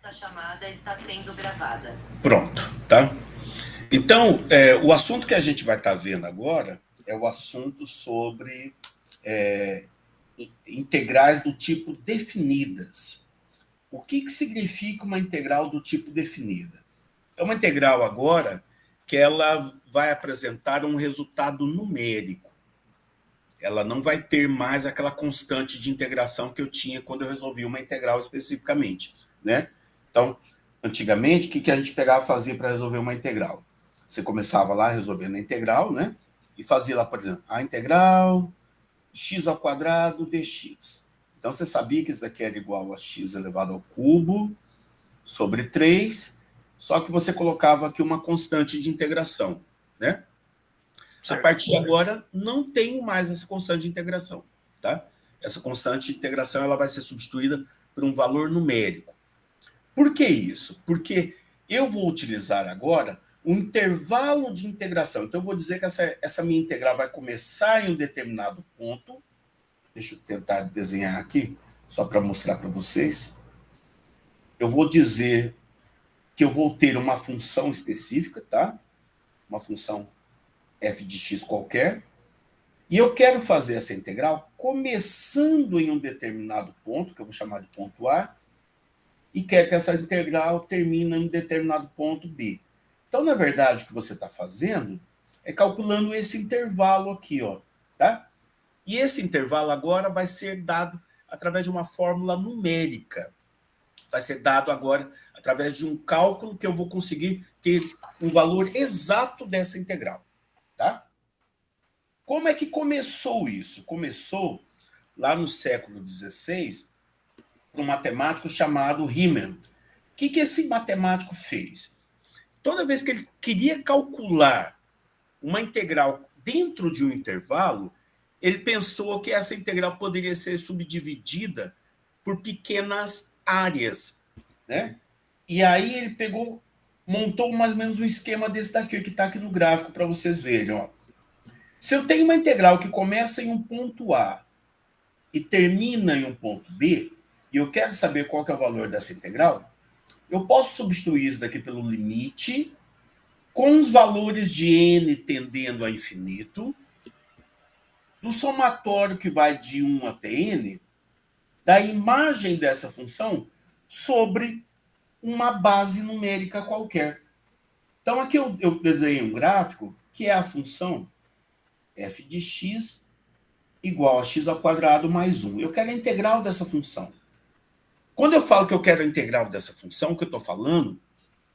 Esta chamada está sendo gravada. Pronto, tá? Então, o assunto que a gente vai estar vendo agora é o assunto sobre integrais do tipo definidas. O que significa uma integral do tipo definida? É uma integral agora que ela vai apresentar um resultado numérico. Ela não vai ter mais aquela constante de integração que eu tinha quando eu resolvi uma integral especificamente, né? Então, antigamente, o que a gente pegava e fazia para resolver uma integral? Você começava lá resolvendo a integral, né? E fazia lá, por exemplo, a integral x ao quadrado dx. Então, você sabia que isso daqui era igual a x elevado ao cubo sobre 3, só que você colocava aqui uma constante de integração, né? Certo. A partir de agora, não tenho mais essa constante de integração, tá? Essa constante de integração ela vai ser substituída por um valor numérico. Por que isso? Porque eu vou utilizar agora um intervalo de integração. Então, eu vou dizer que essa minha integral vai começar em um determinado ponto. Deixa eu tentar desenhar aqui, só para mostrar para vocês. Eu vou dizer que eu vou ter uma função específica, tá? Uma função f de x qualquer, e eu quero fazer essa integral começando em um determinado ponto, que eu vou chamar de ponto A, e quero que essa integral termine em um determinado ponto B. Então, na verdade, o que você está fazendo é calculando esse intervalo aqui, ó, tá? E esse intervalo agora vai ser dado através de uma fórmula numérica. Vai ser dado agora através de um cálculo que eu vou conseguir ter um valor exato dessa integral. Tá? Como é que começou isso? Começou lá no século XVI, por um matemático chamado Riemann. O que esse matemático fez? Toda vez que ele queria calcular uma integral dentro de um intervalo, ele pensou que essa integral poderia ser subdividida por pequenas áreas, né? E aí ele montou mais ou menos um esquema desse daqui, que está aqui no gráfico para vocês verem, ó. Se eu tenho uma integral que começa em um ponto A e termina em um ponto B, e eu quero saber qual que é o valor dessa integral, eu posso substituir isso daqui pelo limite, com os valores de n tendendo a infinito, do somatório que vai de 1 até n, da imagem dessa função sobre uma base numérica qualquer. Então, aqui eu desenhei um gráfico que é a função f de x igual a x ao quadrado mais 1. Eu quero a integral dessa função. Quando eu falo que eu quero a integral dessa função, o que eu estou falando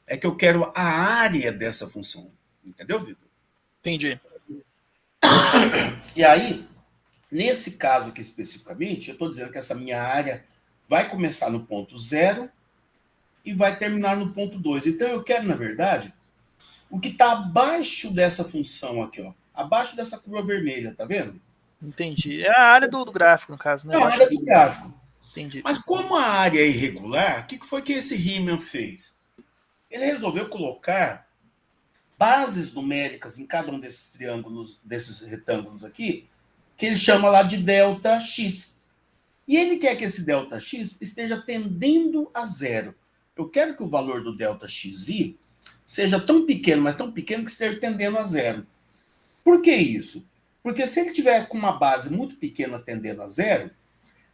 é que eu quero a área dessa função. Entendeu, Vitor? Entendi. E aí, nesse caso aqui especificamente, eu estou dizendo que essa minha área vai começar no ponto 0 e vai terminar no ponto 2. Então, eu quero, na verdade, o que está abaixo dessa função aqui, ó. Abaixo dessa curva vermelha, tá vendo? Entendi. É a área do gráfico, no caso, né? É a área do gráfico. Entendi. Mas como a área é irregular, o que foi que esse Riemann fez? Ele resolveu colocar bases numéricas em cada um desses triângulos, desses retângulos aqui, que ele chama lá de delta x. E ele quer que esse delta x esteja tendendo a zero. Eu quero que o valor do delta xi seja tão pequeno, mas tão pequeno que esteja tendendo a zero. Por que isso? Porque se ele tiver com uma base muito pequena tendendo a zero,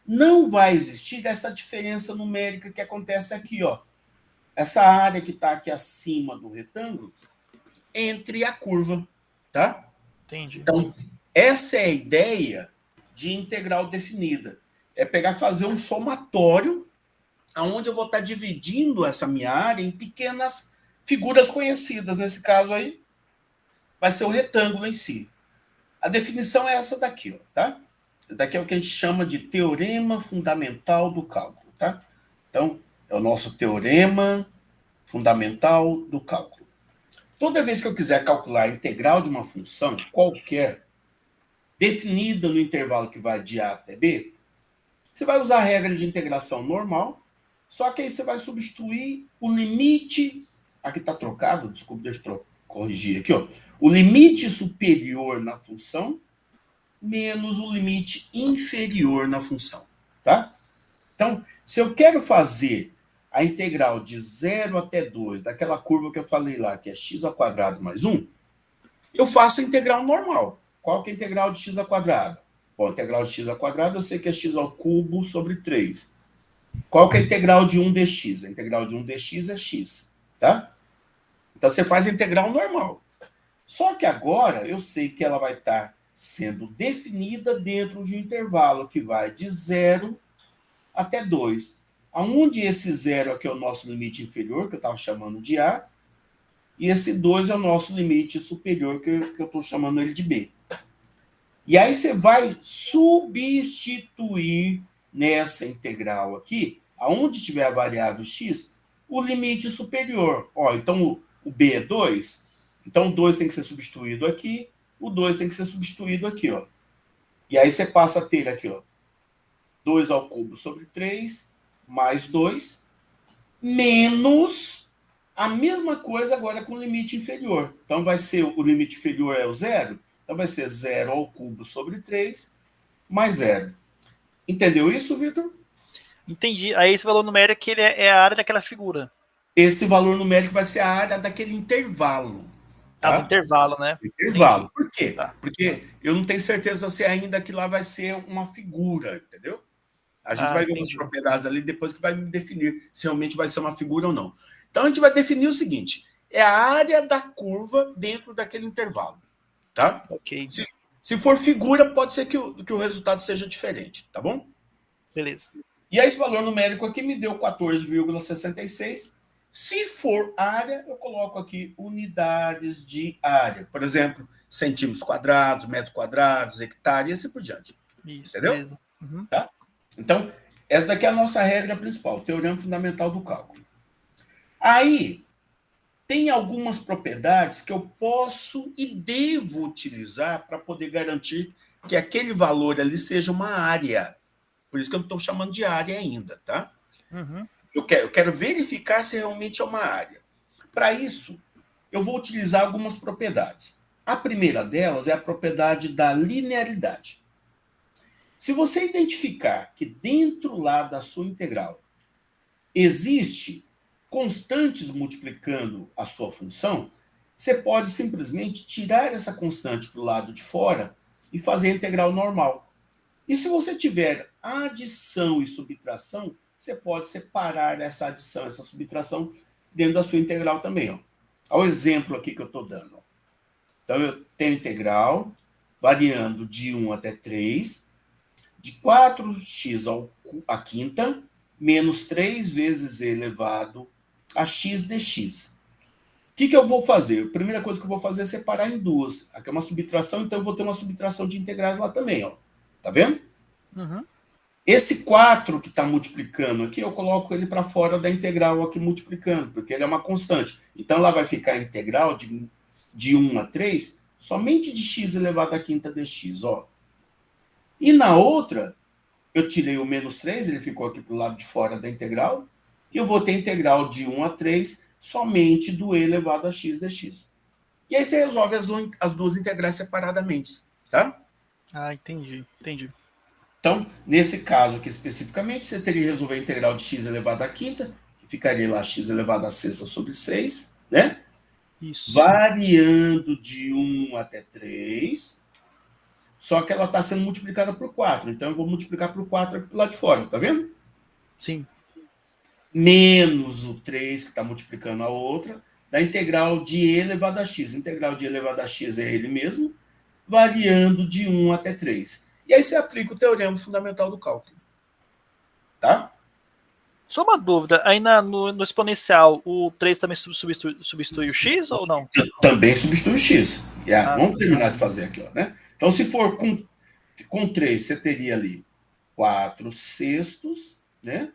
não vai existir essa diferença numérica que acontece aqui, ó. Essa área que está aqui acima do retângulo, entre a curva, tá? Entendi. Então, essa é a ideia de integral definida. É fazer um somatório, onde eu vou estar dividindo essa minha área em pequenas figuras conhecidas. Nesse caso aí, vai ser o retângulo em si. A definição é essa daqui, ó, tá? Esse daqui é o que a gente chama de teorema fundamental do cálculo, tá? Então, é o nosso teorema fundamental do cálculo. Toda vez que eu quiser calcular a integral de uma função qualquer, definida no intervalo que vai de A até B, você vai usar a regra de integração normal, só que aí você vai substituir o limite... Aqui está trocado, desculpa, deixa eu corrigir aqui, ó. O limite superior na função menos o limite inferior na função, tá? Então, se eu quero fazer a integral de 0 até 2, daquela curva que eu falei lá, que é x² mais 1, eu faço a integral normal. Qual que é a integral de x²? Bom, a integral de x² eu sei que é x³ sobre 3. Qual que é a integral de 1 dx? A integral de 1 dx é x, tá? Então, você faz a integral normal. Só que agora, eu sei que ela vai estar sendo definida dentro de um intervalo que vai de 0 até 2. Onde esse 0 aqui é o nosso limite inferior, que eu estava chamando de A, e esse 2 é o nosso limite superior, que eu estou chamando ele de B. E aí você vai substituir nessa integral aqui, aonde tiver a variável x, o limite superior. Ó, então, o B é 2, então o 2 tem que ser substituído aqui, o 2 tem que ser substituído aqui, ó. E aí você passa a ter aqui, ó, 2 ao cubo sobre 3, mais 2, menos a mesma coisa agora com o limite inferior. Então, vai ser o limite inferior é o 0, então vai ser 0 ao cubo sobre 3, mais 0. Entendeu isso, Vitor? Entendi. Aí esse valor numérico que ele é a área daquela figura. Esse valor numérico vai ser a área daquele intervalo. Tá, Tá? do intervalo, né? Intervalo. Entendi. Por quê? Tá. Porque eu não tenho certeza se ainda que lá vai ser uma figura, entendeu? A gente vai ver umas propriedades ali depois que vai me definir se realmente vai ser uma figura ou não. Então, a gente vai definir o seguinte: é a área da curva dentro daquele intervalo. Tá? Ok. Se for figura, pode ser que o resultado seja diferente, tá bom? Beleza. E aí, esse valor numérico aqui me deu 14,66. Se for área, eu coloco aqui unidades de área. Por exemplo, centímetros quadrados, metros quadrados, hectare e assim por diante. Isso, entendeu? Beleza. Uhum. Tá? Então, essa daqui é a nossa regra principal, o teorema fundamental do cálculo. Aí, tem algumas propriedades que eu posso e devo utilizar para poder garantir que aquele valor ali seja uma área. Por isso que eu não estou chamando de área ainda, tá? Uhum. Eu quero verificar se realmente é uma área. Para isso, eu vou utilizar algumas propriedades. A primeira delas é a propriedade da linearidade. Se você identificar que dentro lá da sua integral existe constantes multiplicando a sua função, você pode simplesmente tirar essa constante para o lado de fora e fazer a integral normal. E se você tiver adição e subtração, você pode separar essa adição, essa subtração dentro da sua integral também. Ó. Olha o exemplo aqui que eu estou dando. Ó. Então, eu tenho integral variando de 1 até 3, de 4x à quinta, menos 3 vezes e elevado a x dx. O que eu vou fazer? A primeira coisa que eu vou fazer é separar em duas. Aqui é uma subtração, então eu vou ter uma subtração de integrais lá também. Ó. Tá vendo? Uhum. Esse 4 que está multiplicando aqui, eu coloco ele para fora da integral aqui multiplicando, porque ele é uma constante. Então, ela vai ficar a integral de 1 a 3, somente de x elevado à quinta dx. Ó. E na outra, eu tirei o menos 3, ele ficou aqui para o lado de fora da integral, e eu vou ter a integral de 1 a 3 somente do e elevado a x dx. E aí você resolve as duas integrais separadamente, tá? Ah, entendi. Então, nesse caso aqui especificamente, você teria que resolver a integral de x elevado à quinta, que ficaria lá x elevado à sexta sobre 6, né? Isso. Variando de 1 até 3, só que ela está sendo multiplicada por 4. Então, eu vou multiplicar por 4 aqui do lado de fora, tá vendo? Sim. Menos o 3, que está multiplicando a outra, da integral de e elevado a x. A integral de e elevado a x é ele mesmo, variando de 1 até 3. E aí você aplica o teorema fundamental do cálculo. Tá? Só uma dúvida, aí no exponencial, o 3 também substitui o x ou não? Também substitui o x. Vamos terminar de fazer aqui. Ó, né? Então, se for com 3, você teria ali 4 sextos, né?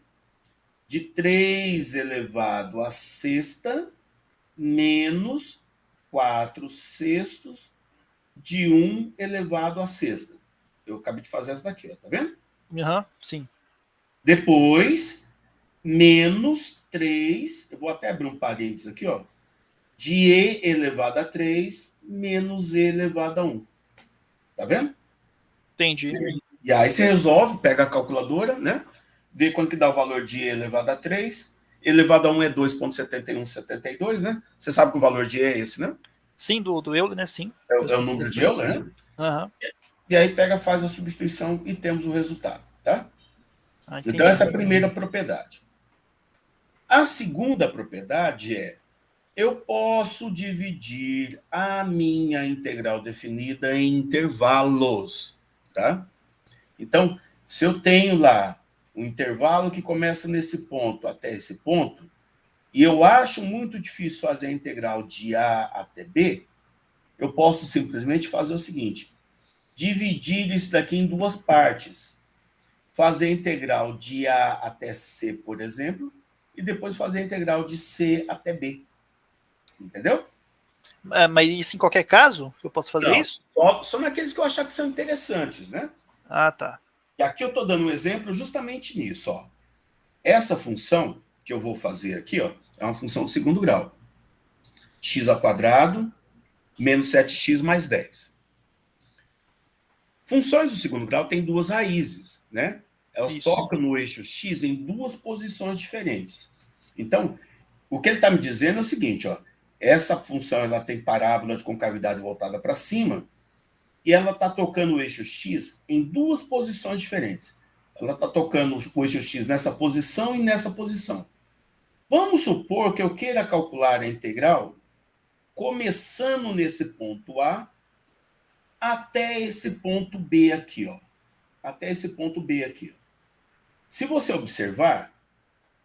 De 3 elevado a sexta, menos 4 sextos de 1 elevado a sexta. Eu acabei de fazer essa daqui, ó, tá vendo? Uhum, sim. Depois, menos 3, eu vou até abrir um parênteses aqui, ó, de e elevado a 3 menos e elevado a 1. Tá vendo? Entendi. E aí você resolve, pega a calculadora, né? Vê quanto que dá o valor de e elevado a 3 elevado a 1 é 2,7172, né? Você sabe que o valor de E é esse, né? Sim, do Euler, né? Sim. É o número de Euler, né? Aham. E aí faz a substituição e temos o resultado, tá? Entendi. Então, essa é a primeira propriedade. A segunda propriedade é: eu posso dividir a minha integral definida em intervalos, tá? Então, se eu tenho lá um intervalo que começa nesse ponto até esse ponto, e eu acho muito difícil fazer a integral de A até B, eu posso simplesmente fazer o seguinte: dividir isso daqui em duas partes. Fazer a integral de A até C, por exemplo, e depois fazer a integral de C até B. Entendeu? Mas isso em qualquer caso? Eu posso fazer isso? Só naqueles que eu achar que são interessantes, né? Ah, tá. E aqui eu estou dando um exemplo justamente nisso, ó. Essa função que eu vou fazer aqui, ó, é uma função do segundo grau. X² menos 7x mais 10. Funções do segundo grau têm duas raízes, né? Elas tocam no eixo x em duas posições diferentes. Então, o que ele está me dizendo é o seguinte, ó. Essa função ela tem parábola de concavidade voltada para cima e ela está tocando o eixo x em duas posições diferentes. Ela está tocando o eixo x nessa posição e nessa posição. Vamos supor que eu queira calcular a integral começando nesse ponto A até esse ponto B aqui, ó. Até esse ponto B aqui. Se você observar,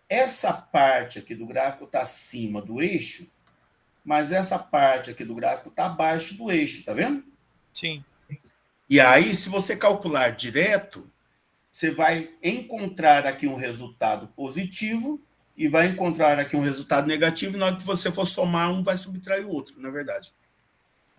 essa parte aqui do gráfico está acima do eixo, mas essa parte aqui do gráfico está abaixo do eixo, tá vendo? Sim. E aí, se você calcular direto, você vai encontrar aqui um resultado positivo e vai encontrar aqui um resultado negativo, e na hora que você for somar, um vai subtrair o outro, na verdade.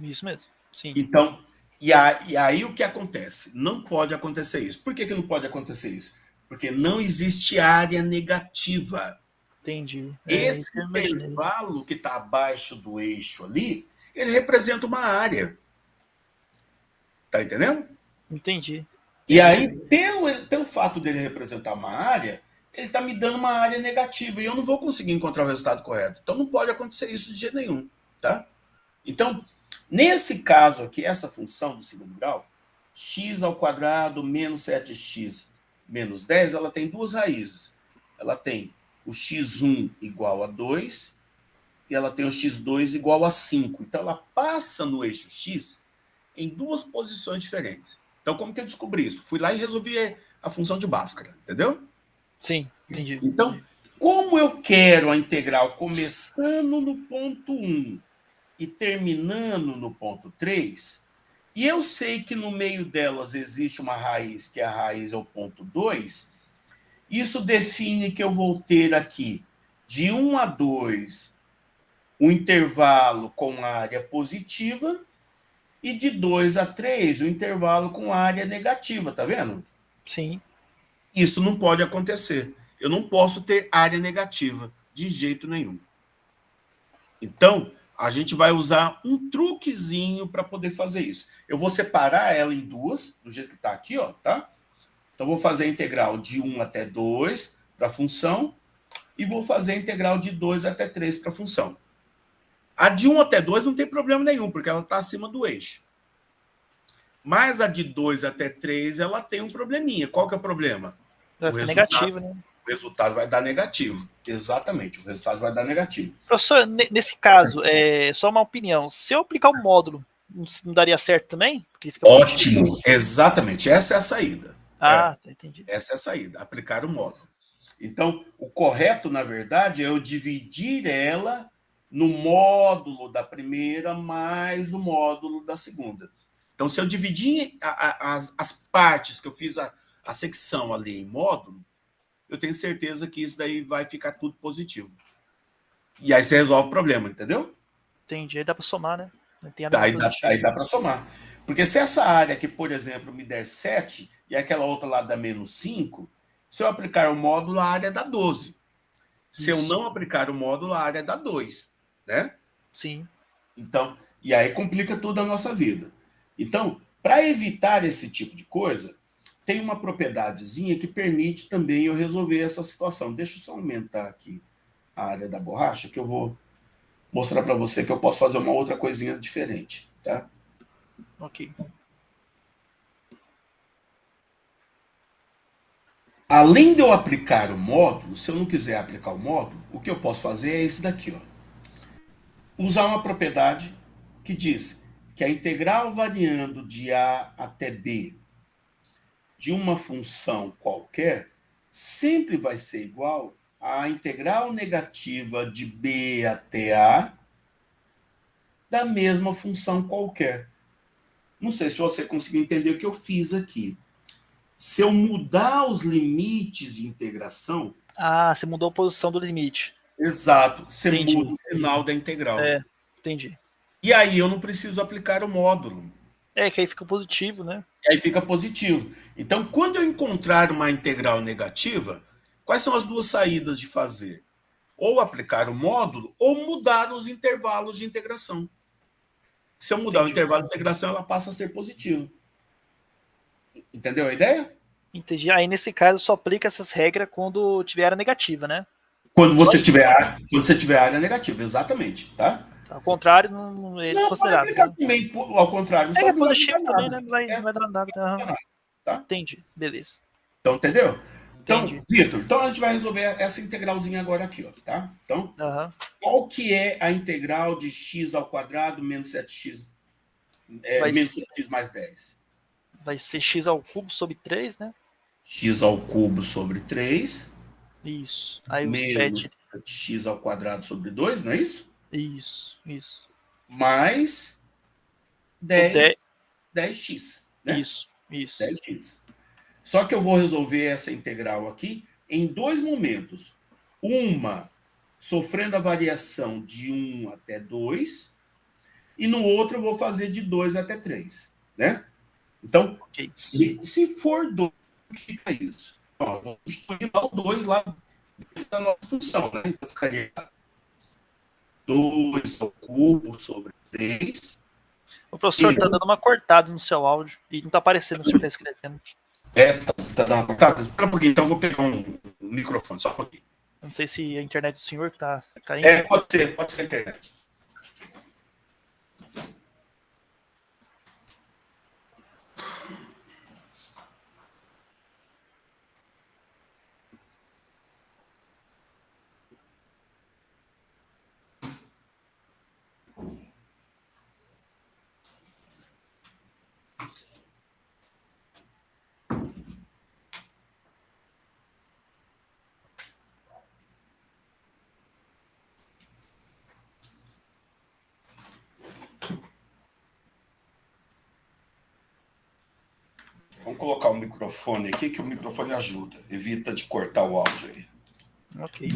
Isso mesmo, sim. Então, e aí o que acontece? Não pode acontecer isso. Por que não pode acontecer isso? Porque não existe área negativa. Entendi. Esse intervalo que está abaixo do eixo ali, ele representa uma área. Tá entendendo? Entendi. E aí, pelo fato dele representar uma área, ele está me dando uma área negativa e eu não vou conseguir encontrar o resultado correto. Então, não pode acontecer isso de jeito nenhum, tá? Então, nesse caso aqui, essa função do segundo grau, x² menos 7x menos 10, ela tem duas raízes. Ela tem o x1 igual a 2 e ela tem o x2 igual a 5. Então, ela passa no eixo x em duas posições diferentes. Então, como que eu descobri isso? Fui lá e resolvi a função de Bhaskara, entendeu? Sim, entendi. Então, como eu quero a integral começando no ponto 1 e terminando no ponto 3, e eu sei que no meio delas existe uma raiz, que a raiz é o ponto 2, isso define que eu vou ter aqui de 1 a 2 um intervalo com área positiva e de 2 a 3 o intervalo com área negativa, tá vendo? Sim. Isso não pode acontecer. Eu não posso ter área negativa de jeito nenhum. Então, a gente vai usar um truquezinho para poder fazer isso. Eu vou separar ela em duas, do jeito que está aqui, ó, tá? Então, vou fazer a integral de 1 até 2 para a função e vou fazer a integral de 2 até 3 para a função. A de 1 até 2 não tem problema nenhum, porque ela está acima do eixo. Mas a de 2 até 3, ela tem um probleminha. Qual que é o problema? Vai ficar negativo, né? O resultado vai dar negativo. Exatamente, o resultado vai dar negativo. Professor, nesse caso, só uma opinião. Se eu aplicar o módulo, não daria certo também? Porque fica Ótimo, exatamente. Essa é a saída. Entendi. Essa é a saída, aplicar o módulo. Então, o correto, na verdade, é eu dividir ela no módulo da primeira mais o módulo da segunda. Então, se eu dividir as partes que eu fiz a secção ali em módulo, eu tenho certeza que isso daí vai ficar tudo positivo. E aí você resolve o problema, entendeu? Entendi. Aí dá para somar, né? Aí dá para somar. Porque se essa área aqui, por exemplo, me der 7 e aquela outra lá dá menos 5, se eu aplicar o módulo, a área dá 12. Se eu não aplicar o módulo, a área dá 2, né? Sim. Então, e aí complica tudo a nossa vida. Então, para evitar esse tipo de coisa, tem uma propriedadezinha que permite também eu resolver essa situação. Deixa eu só aumentar aqui a área da borracha, que eu vou mostrar para você que eu posso fazer uma outra coisinha diferente, tá? Ok. Além de eu aplicar o módulo, se eu não quiser aplicar o módulo, o que eu posso fazer é esse daqui, ó. Usar uma propriedade que diz que a integral variando de A até B de uma função qualquer sempre vai ser igual à integral negativa de B até A da mesma função qualquer. Não sei se você conseguiu entender o que eu fiz aqui. Se eu mudar os limites de integração, Ah, você mudou a posição do limite. exato, você Entendi. muda o sinal da integral. É, entendi. E aí eu não preciso aplicar o módulo. É, que aí fica positivo, né? E aí fica positivo. Então, quando eu encontrar uma integral negativa, quais são as duas saídas de fazer? Ou aplicar o módulo, ou mudar os intervalos de integração. Se eu mudar o intervalo de integração, ela passa a ser positiva. Entendeu a ideia? Entendi. Aí, nesse caso, só aplica essas regras quando tiver área negativa, né? Quando você tiver área negativa, exatamente, tá? Ao contrário, não é Não, pode desconsiderável. aplicar Né? também ao contrário, só É que não vai positivo mudar também, nada. né? Não vai dar nada. Uhum. Tá? Entendi. Beleza. Então, entendeu? Então, Entendi. Vitor, então a gente vai resolver essa integralzinha agora aqui, ó, tá? Então, qual que é a integral de x ao quadrado menos 7x, menos 7x mais 10? Vai ser x ao cubo sobre 3, né? X ao cubo sobre 3. Isso. Aí o menos 7. x ao quadrado sobre 2, não é isso? Isso. Mais 10x, né? Isso. 10x. Só que eu vou resolver essa integral aqui em dois momentos. Uma sofrendo a variação de 1 até 2, e no outro eu vou fazer de 2 até 3, né? Então, se for 2, fica isso. Ó, vou substituir o 2 lá dentro da nossa função, né? Então, ficaria 2 ao cubo sobre 3. O professor está dando uma cortada no seu áudio e não está aparecendo o senhor está escrevendo. Tá dando uma cortada? Espera um pouquinho, então eu vou pegar um microfone, só um pouquinho. Não sei se a internet do senhor que tá caindo. Pode ser a internet. Vamos colocar o microfone aqui, que o microfone ajuda. Evita de cortar o áudio aí. Ok.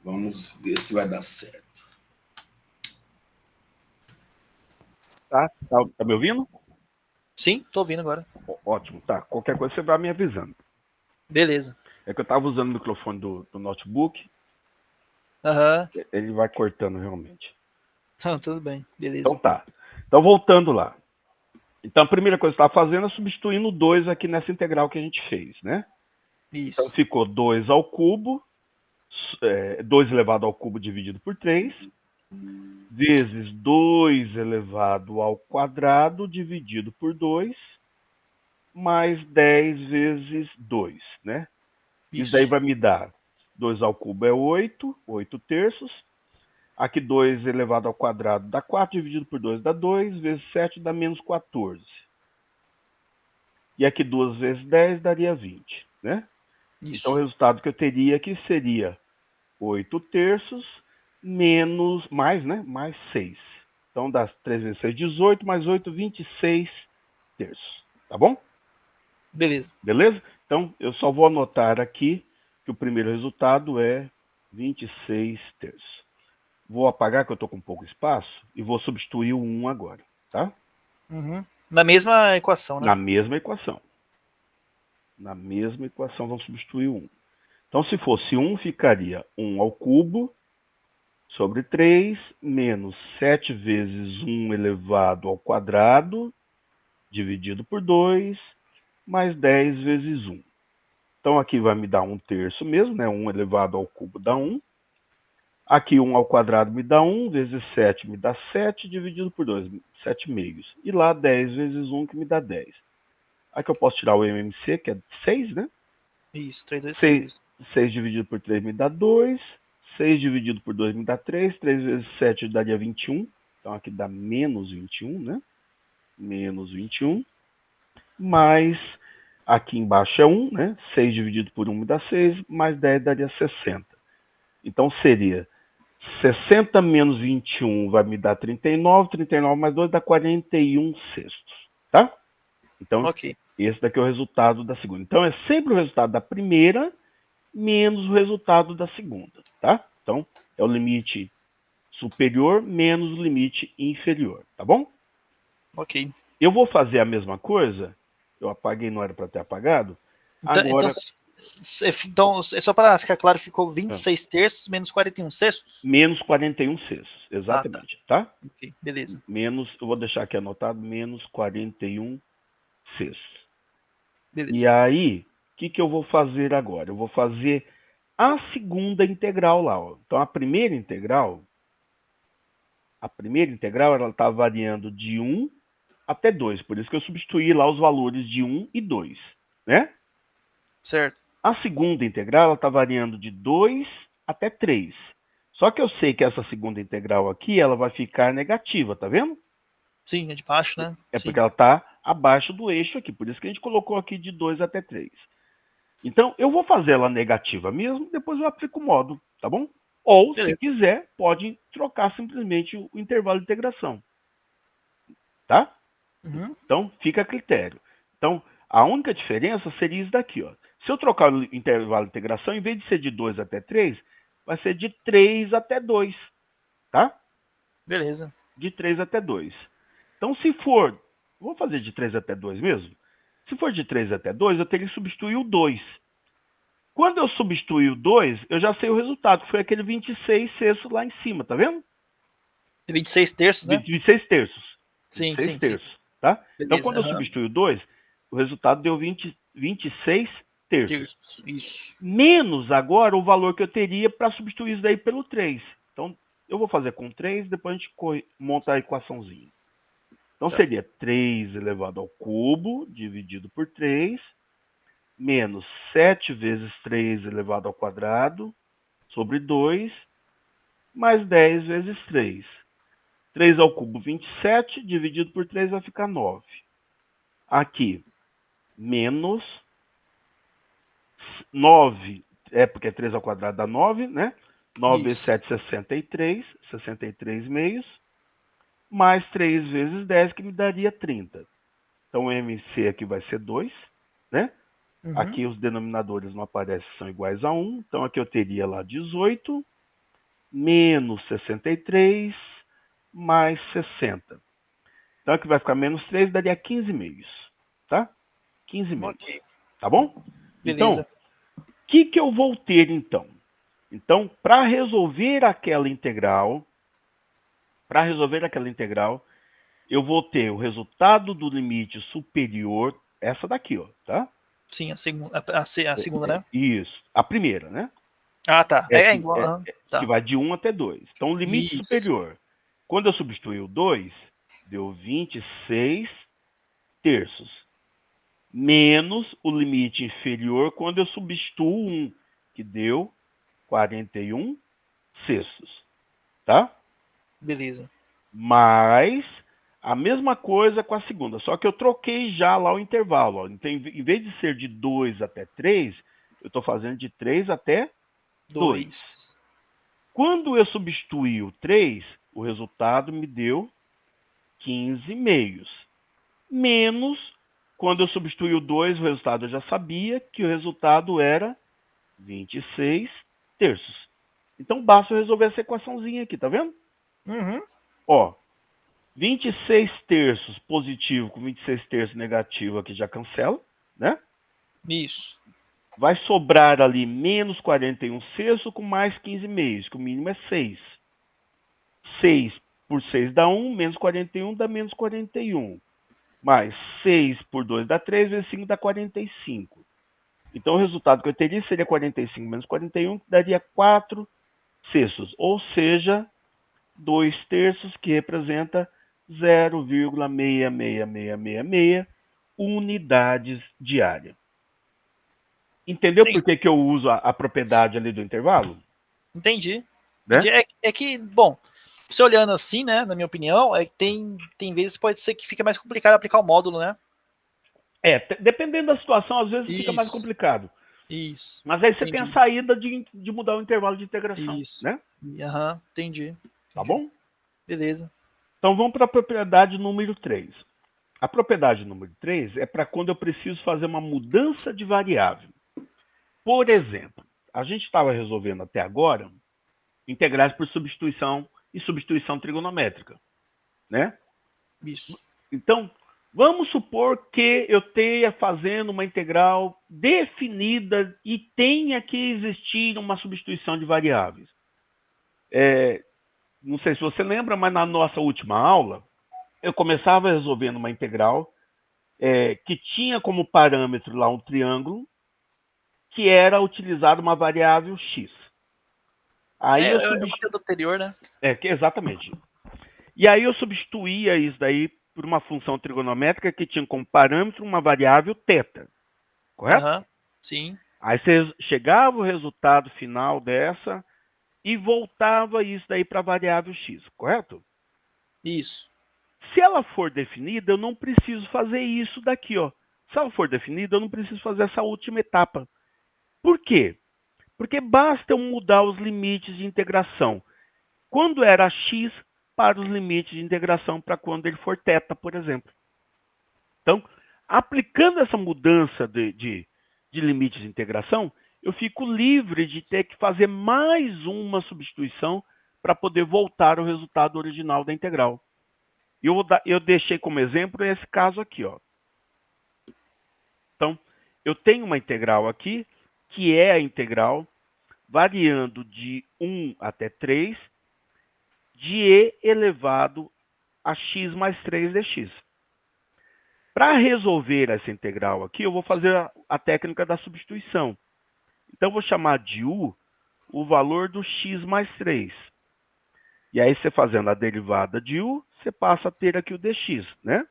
Vamos ver se vai dar certo. Tá me ouvindo? Sim, tô ouvindo agora. Ótimo, tá. Qualquer coisa você vai me avisando. Beleza. É que eu tava usando o microfone do notebook. Ele vai cortando realmente. Então, tudo bem, beleza. Então tá. Então voltando lá. Então a primeira coisa que eu estava fazendo é substituindo o 2 aqui nessa integral que a gente fez, né? Isso. Então ficou 2 ao cubo, 2 elevado ao cubo dividido por 3, vezes 2 elevado ao quadrado dividido por 2, mais 10 vezes 2, né? Isso daí vai me dar 2 ao cubo é 8 terços. Aqui 2 elevado ao quadrado dá 4, dividido por 2 dá 2, vezes 7 dá menos 14. E aqui 2 vezes 10 daria 20, né? Isso. Então o resultado que eu teria aqui seria 8 terços menos, mais 6. Então dá 3 vezes 6, 18, mais 8, 26 terços. Tá bom? Beleza. Beleza? Então eu só vou anotar aqui que o primeiro resultado é 26 terços. Vou apagar que eu estou com pouco espaço e vou substituir o 1 agora, tá? Na mesma equação, né? Na mesma equação. Na mesma equação vamos substituir o 1. Então, se fosse 1, ficaria 1 ao cubo sobre 3 menos 7 vezes 1 elevado ao quadrado dividido por 2 mais 10 vezes 1. Então, aqui vai me dar 1 terço mesmo, né? 1 elevado ao cubo dá 1. Aqui 1 ao quadrado me dá 1, vezes 7 me dá 7, dividido por 2, 7 meios. E lá 10 vezes 1 que me dá 10. Aqui eu posso tirar o MMC, que é 6, né? Isso, 3 vezes 6, 6. 6 dividido por 3 me dá 2. 6 dividido por 2 me dá 3. 3 vezes 7 daria 21. Então aqui dá menos 21, né? Menos 21. Mais, aqui embaixo é 1, né? 6 dividido por 1 me dá 6. Mais 10 daria 60. Então seria 60 menos 21 vai me dar 39. 39 mais 2 dá 41 sextos. Tá? Então, Ok. esse daqui é o resultado da segunda. Então, é sempre o resultado da primeira menos o resultado da segunda, tá? Então, é o limite superior menos o limite inferior, tá bom? Ok. Eu vou fazer a mesma coisa. Eu apaguei, não era para ter apagado. Agora, Então, é só para ficar claro, ficou 26 terços menos 41 sextos? menos 41 sextos, exatamente, tá? Ok, beleza. Menos, eu vou deixar aqui anotado, menos 41 sextos. Beleza. E aí, o que eu vou fazer agora? Eu vou fazer a segunda integral lá. Ó. Então, a primeira integral ela está variando de 1 até 2. Por isso que eu substituí lá os valores de 1 e 2. Né? Certo. A segunda integral ela está variando de 2 até 3. Só que eu sei que essa segunda integral aqui ela vai ficar negativa, tá vendo? Sim, é de baixo, né? É Sim. porque ela está abaixo do eixo aqui. Por isso que a gente colocou aqui de 2 até 3. Então, eu vou fazer ela negativa mesmo, depois eu aplico o módulo, tá bom? Ou, Beleza. se quiser, pode trocar simplesmente o intervalo de integração. Tá? Uhum. Então, fica a critério. Então, a única diferença seria isso daqui. Ó. Se eu trocar o intervalo de integração, em vez de ser de 2 até 3, vai ser de 3 até 2. Tá? Beleza. De 3 até 2. Então, se for... Vou fazer de 3 até 2 mesmo? Se for de 3 até 2, eu teria que substituir o 2. Quando eu substituir o 2, eu já sei o resultado, que foi aquele 26 sextos lá em cima, tá vendo? 26 terços, né? 26 terços. Sim, 26 sim, terços, sim. tá? Beleza. Então, quando eu substituir o 2, o resultado deu 26 terços. Isso. Menos agora o valor que eu teria para substituir isso daí pelo 3. Então, eu vou fazer com 3, depois a gente monta a equaçãozinha. Então, Tá. seria 3 elevado ao cubo, dividido por 3, menos 7 vezes 3 elevado ao quadrado, sobre 2, mais 10 vezes 3. 3 ao cubo, 27, dividido por 3 vai ficar 9. Aqui, menos 9, porque 3 ao quadrado dá 9, né? 9 vezes 7, 63, 63 meios, mais 3 vezes 10, que me daria 30. Então, o MC aqui vai ser 2, né? Uhum. Aqui os denominadores não aparecem, são iguais a 1. Então, aqui eu teria lá 18, menos 63, mais 60. Então, aqui vai ficar menos 3, daria 15 meios. Tá? 15 meios. Ok. Tá bom? Beleza. Então, o que eu vou ter, então? Então, para resolver aquela integral, eu vou ter o resultado do limite superior, essa daqui, ó, tá? Sim, a segunda, né? Isso, a primeira, né? Ah, tá. É igual. Tá. Que vai de 1 até 2. Então, o limite superior. Quando eu substituir o 2, deu 26 terços. Menos o limite inferior quando eu substituo 1, que deu 41 sextos. Tá? Beleza. Mais a mesma coisa com a segunda, só que eu troquei já lá o intervalo. Ó. Então, em vez de ser de 2 até 3, eu estou fazendo de 3 até 2. Quando eu substituí o 3, o resultado me deu 15 meios. Menos, quando eu substituí o 2, o resultado eu já sabia que o resultado era 26 terços. Então, basta eu resolver essa equaçãozinha aqui, tá vendo? Uhum. Ó, 26 terços positivo com 26 terços negativo aqui já cancela, né? Isso. Vai sobrar ali menos 41 sextos com mais 15 meios, que o mínimo é 6. 6 por 6 dá 1, menos 41 dá menos 41. Mais 6 por 2 dá 3, vezes 5 dá 45. Então o resultado que eu teria seria 45 menos 41, que daria 4 sextos, ou seja, 2/3, que representa 0,66666 unidades de área. Entendeu Sim. por que eu uso a propriedade ali do intervalo? Entendi. Né? É que, bom, você olhando assim, né, na minha opinião, tem vezes pode ser que fica mais complicado aplicar o módulo, né? Dependendo da situação, às vezes fica mais Isso. complicado. Isso. Mas aí você tem Entendi. a saída de mudar o intervalo de integração. Isso. Né? Aham, entendi. Tá bom? Beleza. Então vamos para a propriedade número 3. A propriedade número 3 é para quando eu preciso fazer uma mudança de variável. Por exemplo, a gente estava resolvendo até agora integrais por substituição e substituição trigonométrica. Né? Isso. Então, vamos supor que eu esteja fazendo uma integral definida e tenha que existir uma substituição de variáveis. Não sei se você lembra, mas na nossa última aula, eu começava resolvendo uma integral que tinha como parâmetro lá um triângulo, que era utilizada uma variável x. Aí É o conteúdo anterior, né? Exatamente. E aí eu substituía isso daí por uma função trigonométrica que tinha como parâmetro uma variável θ. Correto? Aham, sim. Aí você chegava o resultado final dessa e voltava isso daí para a variável x, correto? Isso. Se ela for definida, eu não preciso fazer isso daqui, ó. Se ela for definida, eu não preciso fazer essa última etapa. Por quê? Porque basta eu mudar os limites de integração. Quando era x, para os limites de integração para quando ele for θ, por exemplo. Então, aplicando essa mudança de limites de integração, eu fico livre de ter que fazer mais uma substituição para poder voltar ao resultado original da integral. Eu deixei como exemplo esse caso aqui, ó. Então, eu tenho uma integral aqui, que é a integral variando de 1 até 3 de e elevado a x mais 3 dx. Para resolver essa integral aqui, eu vou fazer a técnica da substituição. Então, eu vou chamar de u o valor do x mais 3. E aí, você fazendo a derivada de u, você passa a ter aqui o dx, né?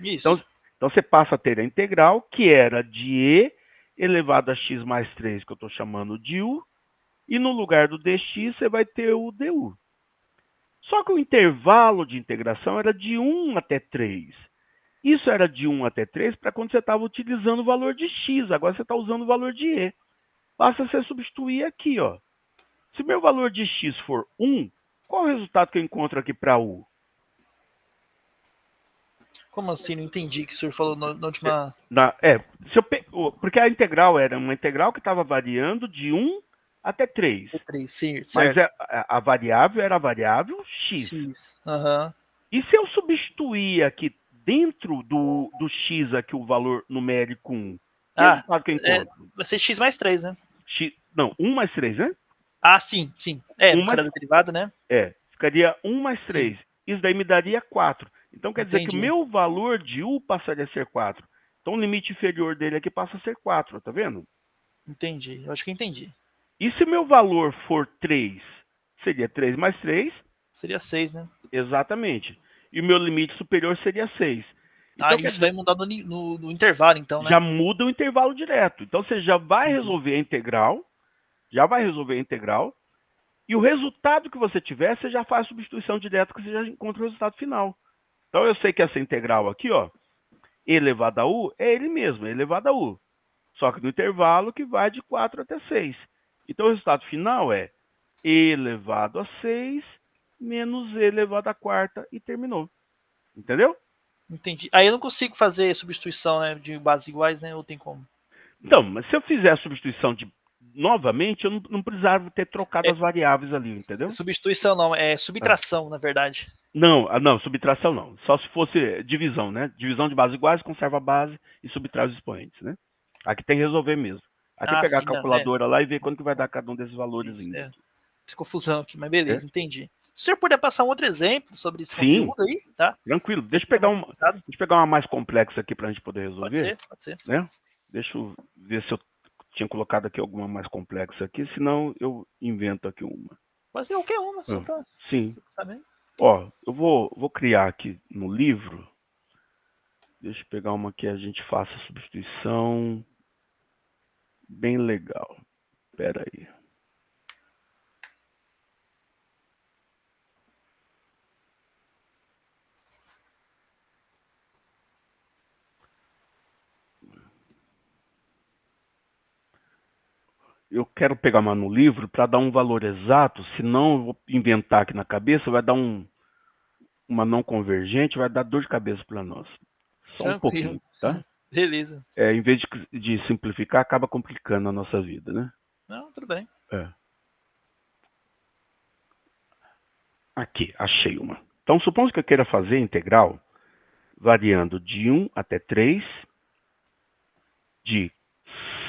Isso. Então, você passa a ter a integral, que era de e elevado a x mais 3, que eu estou chamando de u, e no lugar do dx, você vai ter o du. Só que o intervalo de integração era de 1 até 3. Isso era de 1 até 3 para quando você estava utilizando o valor de x. Agora você está usando o valor de e. Basta você substituir aqui, ó. Se meu valor de x for 1, qual é o resultado que eu encontro aqui para u? Como assim? Não entendi o que o senhor falou na última... Porque a integral era uma integral que estava variando de 1 até 3. 3, certo. Mas a variável era a variável x. X. Aham. E se eu substituir aqui dentro do x aqui o valor numérico 1? Que resultado que eu encontro? Vai ser x mais 3, né? Não, 1 mais 3, né? Ah, sim. Por causa da derivada, né? Ficaria 1 mais 3. Sim. Isso daí me daria 4. Então quer dizer que o meu valor de u passaria a ser 4. Então o limite inferior dele aqui passa a ser 4, tá vendo? Entendi, eu acho que entendi. E se o meu valor for 3, seria 3 mais 3? Seria 6, né? Exatamente. E o meu limite superior seria 6. Então, isso vai mudar no intervalo, então, né? Já muda o intervalo direto. Então, você já vai resolver a integral. E o resultado que você tiver, você já faz a substituição direta, que você já encontra o resultado final. Então, eu sei que essa integral aqui, ó, e elevado a u, é ele mesmo, é elevado a u. Só que no intervalo que vai de 4 até 6. Então, o resultado final é e elevado a 6 menos e elevado a quarta e terminou. Entendeu? Entendi. Aí eu não consigo fazer substituição, né, de bases iguais, né? Ou tem como? Então, mas se eu fizer a substituição novamente, eu não precisava ter trocado as variáveis ali, entendeu? Substituição não, é subtração, na verdade. Não, subtração não. Só se fosse divisão, né? Divisão de bases iguais, conserva a base e subtrai os expoentes, né? Aqui tem que resolver mesmo. Aqui pegar a calculadora lá e ver quanto que vai dar cada um desses valores. Fiz confusão aqui, mas beleza, entendi. Se o senhor puder passar um outro exemplo sobre esse conteúdo aí, tá? Tranquilo. Deixa eu pegar uma mais complexa aqui pra gente poder resolver. Pode ser. Né? Deixa eu ver se eu tinha colocado aqui alguma mais complexa aqui, senão eu invento aqui uma. Pode ser qualquer uma, só pra Sim. saber. Ó, eu vou criar aqui no livro. Deixa eu pegar uma que a gente faça a substituição. Bem legal. Espera aí. Eu quero pegar uma no livro para dar um valor exato, senão eu vou inventar aqui na cabeça, vai dar uma não convergente, vai dar dor de cabeça para nós. Só um Tranquilo. pouquinho, tá? Beleza. Em vez de simplificar, acaba complicando a nossa vida, né? Não, tudo bem. Aqui, achei uma. Então, supondo que eu queira fazer integral variando de 1 até 3 de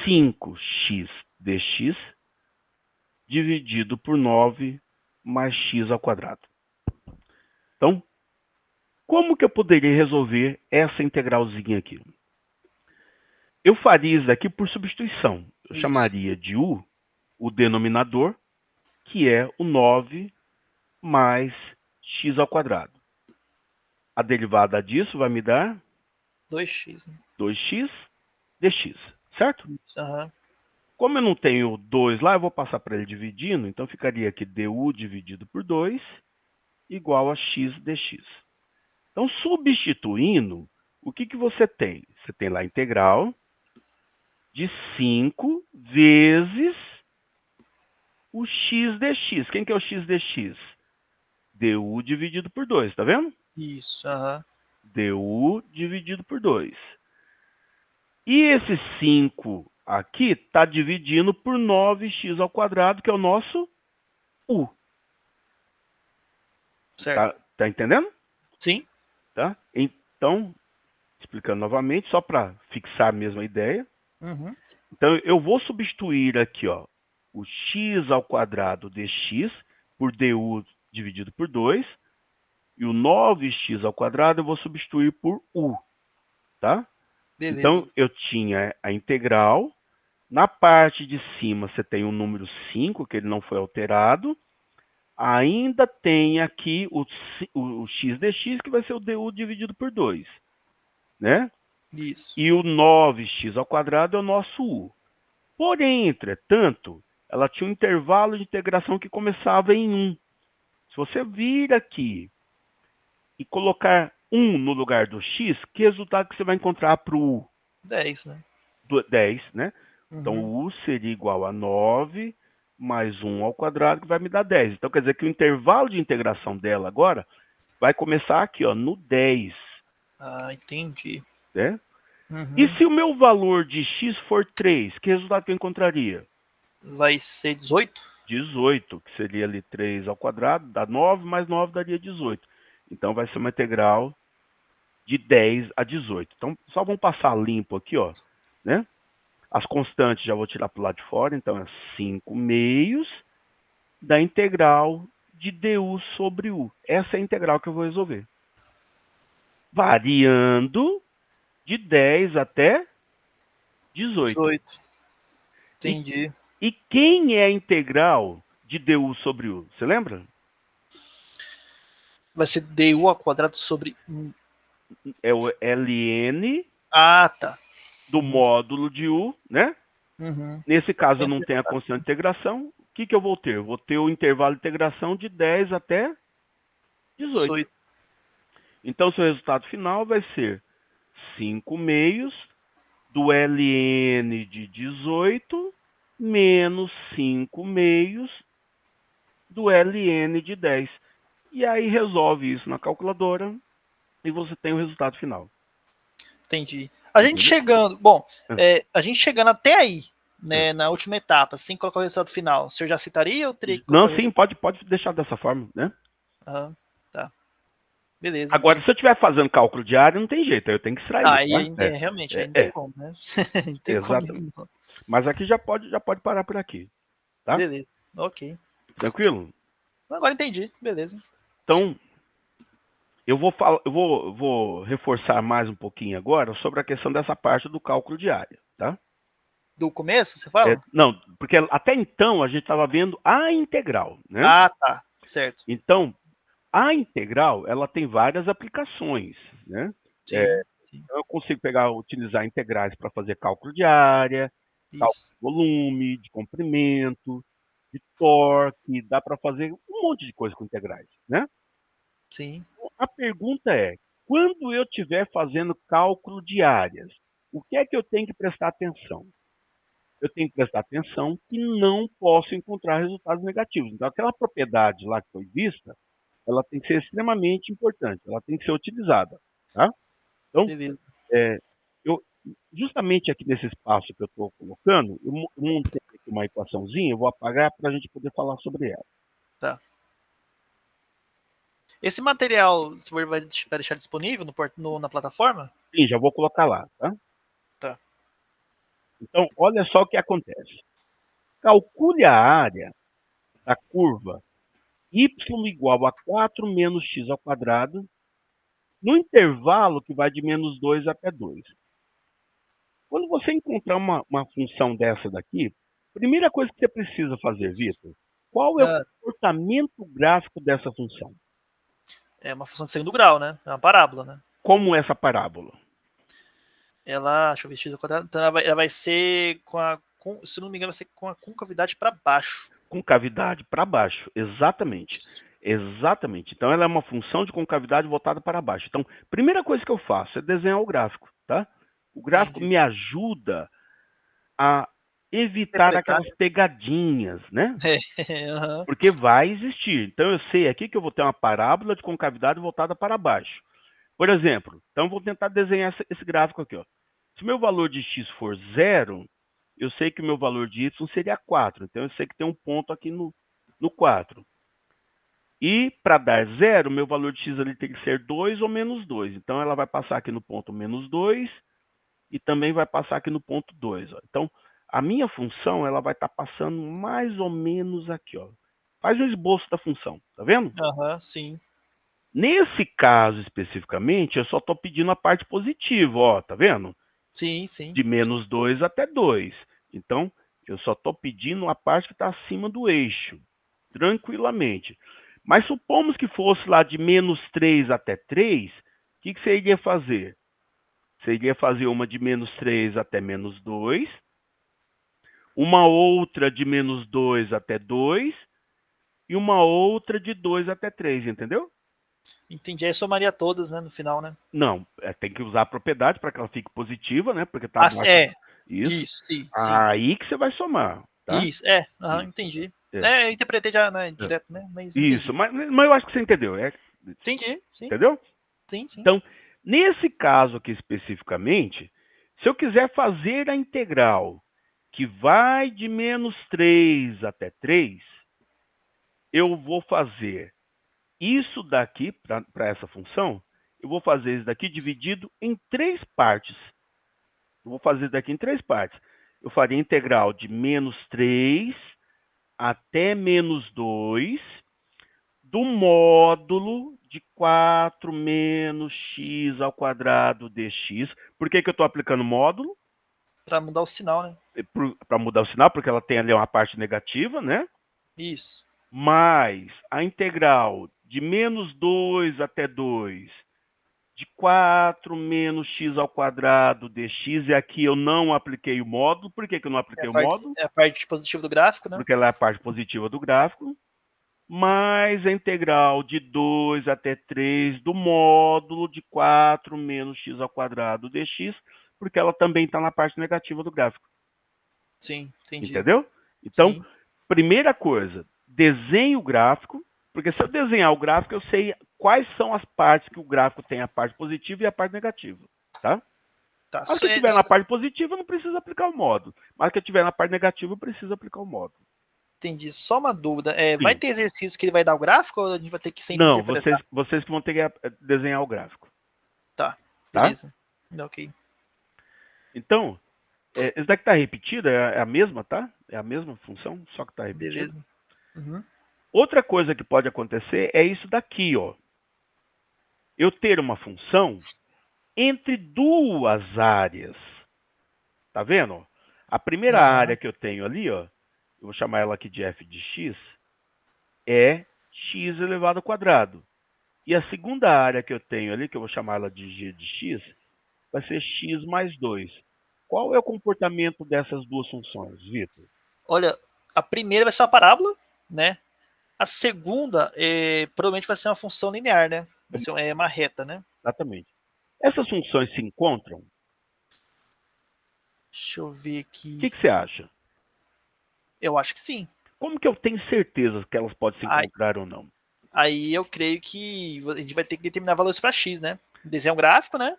5x dx dividido por 9 mais x ao quadrado. Então, como que eu poderia resolver essa integralzinha aqui? Eu faria isso daqui por substituição. Eu chamaria de u o denominador, que é o 9 mais x ao quadrado. A derivada disso vai me dar 2x. Né? 2x dx, certo? Aham. Como eu não tenho 2 lá, eu vou passar para ele dividindo, então ficaria aqui du dividido por 2 igual a x dx. Então, substituindo, o que você tem? Você tem lá a integral de 5 vezes o x dx. Quem que é o x dx? du dividido por 2, tá vendo? Isso, aham. du dividido por 2. E esse 5 aqui está dividindo por 9x ao quadrado, que é o nosso u. Certo. Tá entendendo? Sim. Tá? Então, explicando novamente, só para fixar a mesma ideia. Uhum. Então, eu vou substituir aqui, ó, o x ao quadrado dx por du dividido por 2. E o 9x ao quadrado eu vou substituir por u. Tá? Beleza. Então, eu tinha a integral. Na parte de cima, você tem o número 5, que ele não foi alterado. Ainda tem aqui o x dx, que vai ser o du dividido por 2. Né? Isso. E o 9x ao quadrado é o nosso u. Porém, entretanto, ela tinha um intervalo de integração que começava em 1. Se você vir aqui e colocar 1 no lugar do x, que resultado que você vai encontrar para o u? 10, né? 10, né? Uhum. Então, o u seria igual a 9 mais 1 ao quadrado, que vai me dar 10. Então, quer dizer que o intervalo de integração dela agora vai começar aqui, ó, no 10. Ah, entendi. Né? Uhum. E se o meu valor de x for 3, que resultado que eu encontraria? Vai ser 18? 18, que seria ali 3 ao quadrado, dá 9, mais 9 daria 18. Então, vai ser uma integral de 10 a 18. Então, só vamos passar limpo aqui, ó, né? As constantes já vou tirar para o lado de fora, então é 5 meios da integral de du sobre u. Essa é a integral que eu vou resolver. Variando de 10 até 18. 18. Entendi. E quem é a integral de du sobre u? Você lembra? Vai ser du ao quadrado sobre... É o ln Ah, tá. do módulo de u, né? Uhum. Nesse caso, eu não tenho a constante de integração. O que eu vou ter? Eu vou ter o intervalo de integração de 10 até 18. Então, seu resultado final vai ser 5 meios do ln de 18 menos 5 meios do ln de 10. E aí resolve isso na calculadora e você tem o resultado final. Entendi. A gente chegando... Bom, a gente chegando até aí, né, na última etapa, sem colocar o resultado final, o senhor já citaria ou teria que Não, sim, pode deixar dessa forma, né? Aham, tá. Beleza. Agora, se eu estiver fazendo cálculo diário, não tem jeito, aí eu tenho que extrair. Aí, tá? Realmente, aí não tem como, né? Não tem Exatamente. como. Mas aqui já pode parar por aqui. Tá? Beleza, ok. Tranquilo? Agora entendi, beleza. Então, eu vou reforçar mais um pouquinho agora sobre a questão dessa parte do cálculo diário, tá? Do começo, você fala? Não, porque até então a gente estava vendo a integral, né? Ah, tá. Certo. Então, a integral, ela tem várias aplicações, né? Sim, sim. Eu consigo utilizar integrais para fazer cálculo de área, cálculo Isso. de volume, de comprimento, de torque, dá para fazer um monte de coisa com integrais, né? Sim. A pergunta é, quando eu estiver fazendo cálculo de áreas, o que é que eu tenho que prestar atenção? Eu tenho que prestar atenção que não posso encontrar resultados negativos. Então, aquela propriedade lá que foi vista, ela tem que ser extremamente importante, ela tem que ser utilizada, tá? Então, Beleza. eu, justamente aqui nesse espaço que eu estou colocando, eu montei aqui uma equaçãozinha, eu vou apagar para a gente poder falar sobre ela. Tá. Esse material você vai deixar disponível na plataforma? Sim, já vou colocar lá, tá? Tá. Então, olha só o que acontece. Calcule a área da curva y igual a 4 menos x ao quadrado no intervalo que vai de menos 2 até 2. Quando você encontrar uma função dessa daqui, primeira coisa que você precisa fazer, Vitor, qual é o Ah, comportamento gráfico dessa função? é uma função de segundo grau, né? É uma parábola, né? Como essa parábola? Ela, deixa eu ver, x ao quadrado. Então ela vai ser se não me engano, vai ser com a concavidade para baixo. Concavidade para baixo, exatamente. Exatamente. Então ela é uma função de concavidade voltada para baixo. Então, primeira coisa que eu faço é desenhar o gráfico, tá? O gráfico Entendi. me ajuda a evitar Interpretar. aquelas pegadinhas, né? Aham. Porque vai existir. Então eu sei aqui que eu vou ter uma parábola de concavidade voltada para baixo. Por exemplo, então eu vou tentar desenhar esse gráfico aqui, ó. Se o meu valor de x for 0, eu sei que o meu valor de y seria 4. Então eu sei que tem um ponto aqui no 4. E para dar 0, meu valor de x ali tem que ser 2 ou menos 2. Então ela vai passar aqui no ponto menos 2 e também vai passar aqui no ponto 2. Ó. Então a minha função ela vai estar passando mais ou menos aqui. Ó. Faz um esboço da função, tá vendo? Aham, sim. Nesse caso especificamente, eu só estou pedindo a parte positiva, ó, tá vendo? Sim, sim. De menos 2 até 2. Então, eu só estou pedindo a parte que está acima do eixo, tranquilamente. Mas supomos que fosse lá de menos 3 até 3, o que você iria fazer? Você iria fazer uma de menos 3 até menos 2, uma outra de menos 2 até 2 e uma outra de 2 até 3, entendeu? Entendi. Aí somaria todas, né, no final, né? Não, tem que usar a propriedade para que ela fique positiva, né? Porque está Ah, abaixo. é. Isso. Isso, sim, sim. Aí que você vai somar, tá? Isso, é. Aham, Isso. entendi. É. Eu interpretei já, né, direto, né? Mas Isso, entendi. mas eu acho que você entendeu. Entendi, sim, Entendeu? sim, sim. Então, nesse caso aqui especificamente, se eu quiser fazer a integral que vai de menos 3 até 3, eu vou fazer isso daqui, para essa função, eu vou fazer isso daqui dividido em 3 partes. Eu vou fazer isso daqui em 3 partes. Eu faria a integral de menos 3 até menos 2 do módulo de 4 menos x ao quadrado dx. Por que eu estou aplicando módulo? Pra mudar o sinal, né? Para mudar o sinal, porque ela tem ali uma parte negativa, né? Isso. Mais a integral de menos 2 até 2 de 4 menos x ao quadrado dx. E aqui eu não apliquei o módulo. Por que eu não apliquei o módulo? É a parte positiva do gráfico, né? Porque ela é a parte positiva do gráfico. Mais a integral de 2 até 3 do módulo de 4 menos x ao quadrado dx, porque ela também está na parte negativa do gráfico. Sim, entendi. Entendeu? Então, Sim. primeira coisa, desenhe o gráfico, porque se eu desenhar o gráfico, eu sei quais são as partes que o gráfico tem, a parte positiva e a parte negativa. Tá? Tá. Mas se eu estiver na parte positiva, eu não preciso aplicar o módulo. Mas se eu estiver na parte negativa, eu preciso aplicar o módulo. Entendi. Só uma dúvida. Vai Sim. ter exercício que ele vai dar o gráfico ou a gente vai ter que sempre Não, interpretar? vocês que vão ter que desenhar o gráfico. Tá. Tá? Beleza. Ok. Então, esse daqui está repetido, é a mesma, tá? É a mesma função, só que está repetido. Beleza. Uhum. Outra coisa que pode acontecer é isso daqui, ó. Eu ter uma função entre duas áreas. Tá vendo? A primeira área que eu tenho ali, ó, eu vou chamar ela aqui de f de x, é x elevado ao quadrado. E a segunda área que eu tenho ali, que eu vou chamar ela de g de x, vai ser x mais 2. Qual é o comportamento dessas duas funções, Vitor? Olha, a primeira vai ser uma parábola, né? A segunda provavelmente vai ser uma função linear, né? Vai ser uma reta, né? Exatamente. Essas funções se encontram? Deixa eu ver O aqui. que você acha? Eu acho que sim. Como que eu tenho certeza que elas podem se encontrar ou não? Aí eu creio que a gente vai ter que determinar valores para x, né? Desenhar um gráfico, né?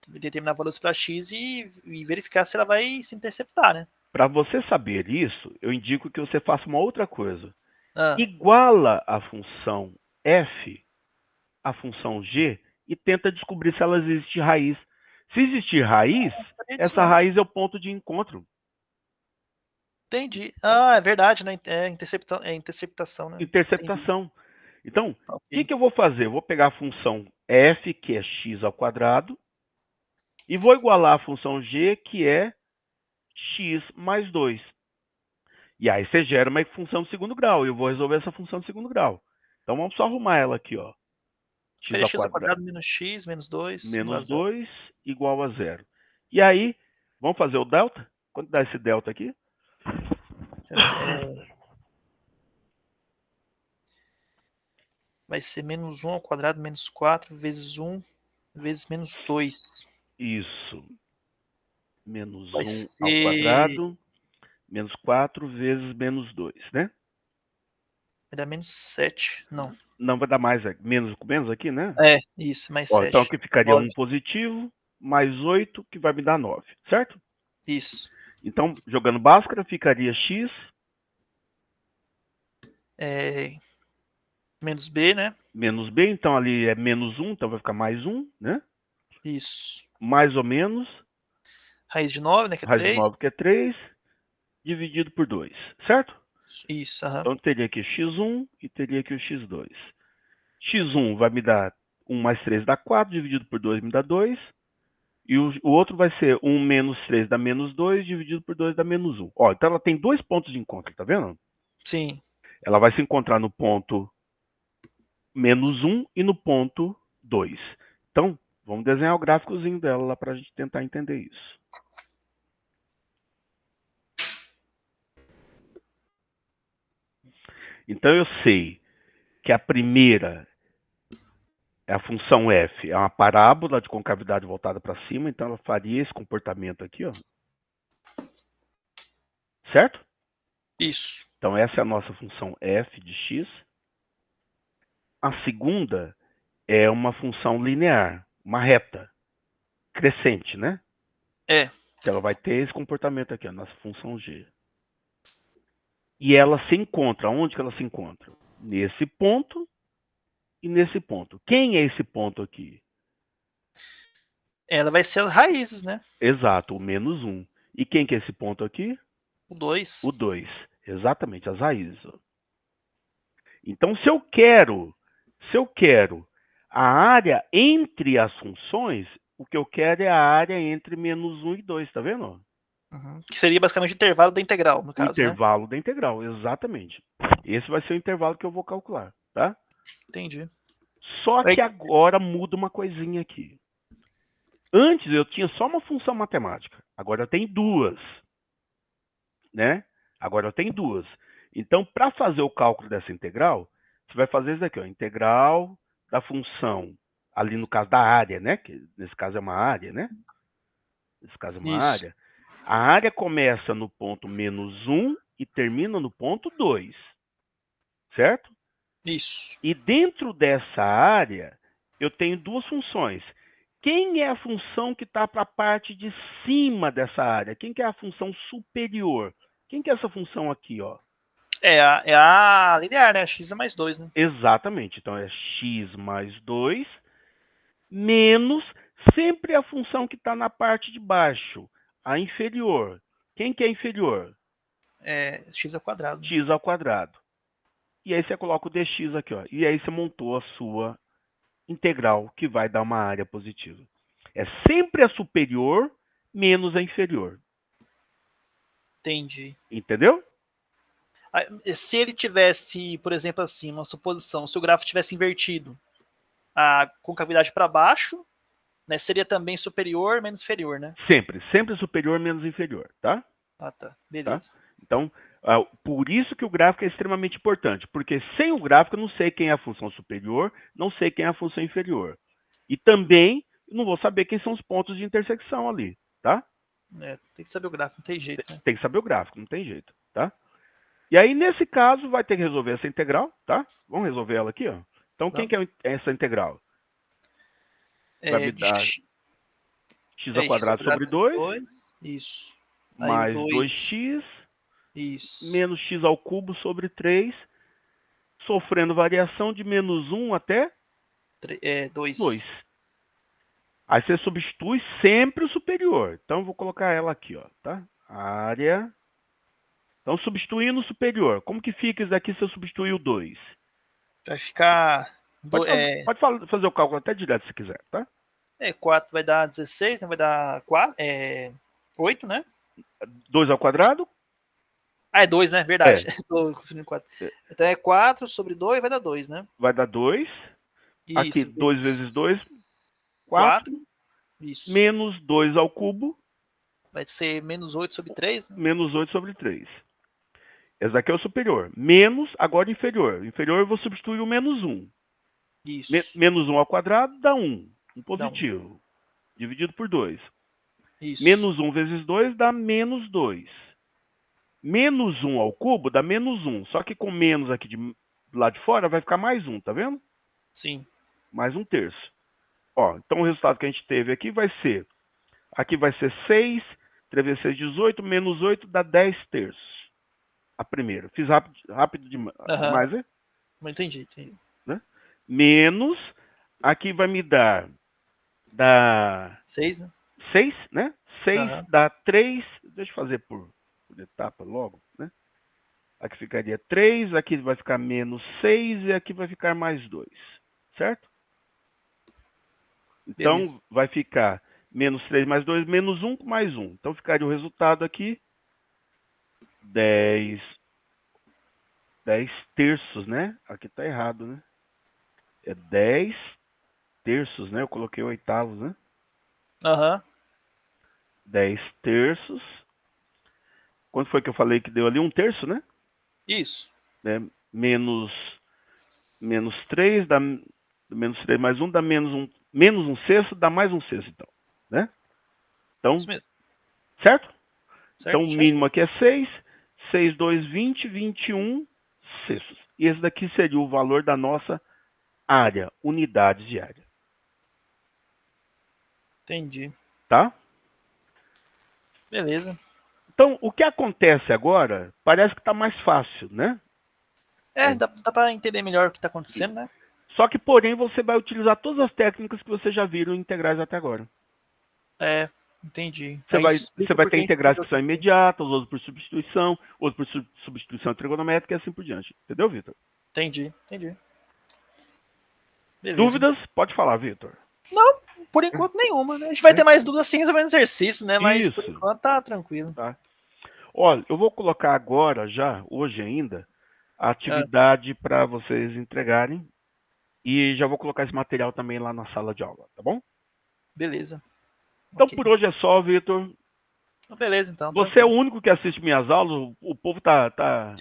Determinar valores para x e verificar se ela vai se interceptar, né? Para você saber isso, eu indico que você faça uma outra coisa. Ah, Iguala a função f à função g e tenta descobrir se ela existe raiz. Se existir raiz, essa raiz é o ponto de encontro. Entendi. Ah, é verdade, né? É interceptação, né? Interceptação. Entendi. Então, o Ok. que eu vou fazer? Eu vou pegar a função f, que é x ao quadrado, e vou igualar a função g, que é x mais 2. E aí você gera uma função de segundo grau, e eu vou resolver essa função de segundo grau. Então vamos só arrumar ela aqui, ó. Ficaria x ao quadrado menos x menos 2 igual a menos zero. 2 igual a 0. E aí, vamos fazer o delta? Quanto dá esse delta aqui? Vai ser menos 1 ao quadrado menos 4 vezes 1 vezes menos 2. Isso. Menos Vai 1 ao ser. quadrado menos 4 vezes menos 2, né? Vai dar menos 7. Não. Não vai dar mais, menos com menos aqui, né? Isso, mais Ó, 7. então aqui ficaria 9. 1 positivo, mais 8, que vai me dar 9, certo? Isso. Então, jogando Bhaskara, ficaria x Menos b, né? menos b, então ali é menos 1, então vai ficar mais 1, né? Isso. Mais ou menos, Raiz de 9, né? Que é raiz de 3. 9, que é 3, dividido por 2, certo? Isso, aham. Então teria aqui x1 e teria aqui o x2. x1 vai me dar 1 mais 3 dá 4, dividido por 2 me dá 2. E o outro vai ser 1 menos 3 dá menos 2, dividido por 2 dá menos 1. Ó, então ela tem dois pontos de encontro, tá vendo? Sim. Ela vai se encontrar no ponto menos 1 e no ponto 2. Então, vamos desenhar o gráficozinho dela lá para a gente tentar entender isso. Então eu sei que a primeira é a função f, é uma parábola de concavidade voltada para cima, então ela faria esse comportamento aqui, ó. Certo? Isso. Então essa é a nossa função f de x. A segunda é uma função linear, uma reta, crescente, né? Que ela vai ter esse comportamento aqui, a nossa função g. E ela se encontra, onde que ela se encontra? Nesse ponto e nesse ponto. Quem é esse ponto aqui? Ela vai ser as raízes, né? Exato, o menos 1. E quem que é esse ponto aqui? O 2. O 2. Exatamente, as raízes. Então, se eu quero a área entre as funções, o que eu quero é a área entre menos 1 e 2, tá vendo? Uhum. Que seria basicamente o intervalo da integral, no O caso, intervalo da integral, exatamente. Esse vai ser o intervalo que eu vou calcular, tá? Entendi. Só que agora muda uma coisinha aqui. Antes eu tinha só uma função matemática, agora eu tenho duas, né? Agora eu tenho duas. Então, para fazer o cálculo dessa integral, você vai fazer isso daqui, ó, integral da função, ali no caso da área, né? Que nesse caso é uma área, né? Nesse caso é uma área. A área começa no ponto menos 1 e termina no ponto 2, certo? Isso. E dentro dessa área, eu tenho duas funções. Quem é a função que está para a parte de cima dessa área? Quem que é a função superior? Quem que é essa função aqui, ó? É a linear, né? X é mais 2, né? Exatamente. Então é x mais 2 menos sempre a função que está na parte de baixo, a inferior. Quem que é inferior? É x ao quadrado. X ao quadrado. E aí você coloca o dx aqui, ó. E aí você montou a sua integral, que vai dar uma área positiva. É sempre a superior menos a inferior. Entendi. Entendeu? Se ele tivesse, por exemplo, assim, uma suposição, se o gráfico tivesse invertido a concavidade para baixo, né, seria também superior, menos inferior, né? Sempre superior, menos inferior, tá? Ah, tá. Beleza. Então, por isso que o gráfico é extremamente importante, porque sem o gráfico eu não sei quem é a função superior, não sei quem é a função inferior. E também não vou saber quem são os pontos de intersecção ali, tá? Tem que saber o gráfico, não tem jeito, né? Tem que saber o gráfico, não tem jeito, tá? E aí, nesse caso, vai ter que resolver essa integral, tá? Vamos resolver ela aqui, ó. Então, quem que é essa integral? Vai me dar x ao quadrado sobre 2, isso. mais Aí 2x, isso. menos x ao cubo sobre 3, sofrendo variação de menos 1 até 2. 2. Aí você substitui sempre o superior. Então, eu vou colocar ela aqui, ó, tá? Área. Então, substituindo o superior. Como que fica isso daqui se eu substituir o 2? Vai ficar... Pode fazer o cálculo até direto se quiser, tá? 4 vai dar 16, né? Vai dar 8, né? 2 ao quadrado. É 2, né? Verdade. Tô confundindo 4. Então é 4 sobre 2 vai dar 2, né? Vai dar 2. Aqui, 2 vezes 2, 4. Isso. Menos 2 ao cubo. Vai ser menos 8 sobre 3. Né? Menos 8 sobre 3. Esse daqui é o superior. Menos, agora inferior. Inferior eu vou substituir o menos 1. Isso. Menos 1 ao quadrado dá 1. Um positivo. Dividido por 2. Isso. Menos 1 vezes 2 dá menos 2. Menos 1 ao cubo dá menos 1. Só que com menos aqui do lado de fora vai ficar mais 1, tá vendo? Sim. Mais 1/3. Ó, então o resultado que a gente teve aqui vai ser... Aqui vai ser 6, 3 vezes 6, 18, menos 8 dá 10/3. A primeira. Fiz rápido demais, né? Mas entendi. Né? Menos, aqui vai me dar 6, né? 6, né? 6 dá 3, deixa eu fazer por etapa logo, né? Aqui ficaria 3, aqui vai ficar menos 6 e aqui vai ficar mais 2, certo? Então, beleza. Vai ficar menos 3 mais 2, menos 1 mais 1. Então, ficaria o resultado aqui, 10 terços, né? Aqui tá errado, né? É 10 terços, né? Eu coloquei oitavos, né? 10 terços. Quanto foi que eu falei que deu ali? 1/3, né? Isso. Menos 3, dá menos 3 mais 1, dá menos 1/6, dá mais 1/6, então. Né? Então, isso mesmo. Certo? Então, o mínimo aqui é 6. 6, 2, 20, 21 sextos. E esse daqui seria o valor da nossa área, unidades de área. Entendi. Tá? Beleza. Então, o que acontece agora, parece que está mais fácil, né? Dá para entender melhor o que está acontecendo, né? Só que, porém, você vai utilizar todas as técnicas que você já viram em integrais até agora. Entendi. Você vai ter integrais que são imediatas, outros por substituição, outros por substituição trigonométrica e assim por diante. Entendeu, Vitor? Entendi. Beleza. Dúvidas? Pode falar, Vitor. Não, por enquanto nenhuma, né? A gente vai ter mais dúvidas assim resolvendo exercício, né? Mas isso. Por enquanto tá tranquilo. Tá. Olha, eu vou colocar agora já, hoje ainda, a atividade para vocês entregarem. E já vou colocar esse material também lá na sala de aula, tá bom? Beleza. Então, por hoje é só, Vitor. Beleza, então. Você é o único que assiste minhas aulas. O povo tá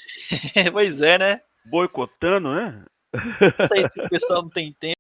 Pois é, né? Boicotando, né? Não sei se o pessoal não tem tempo.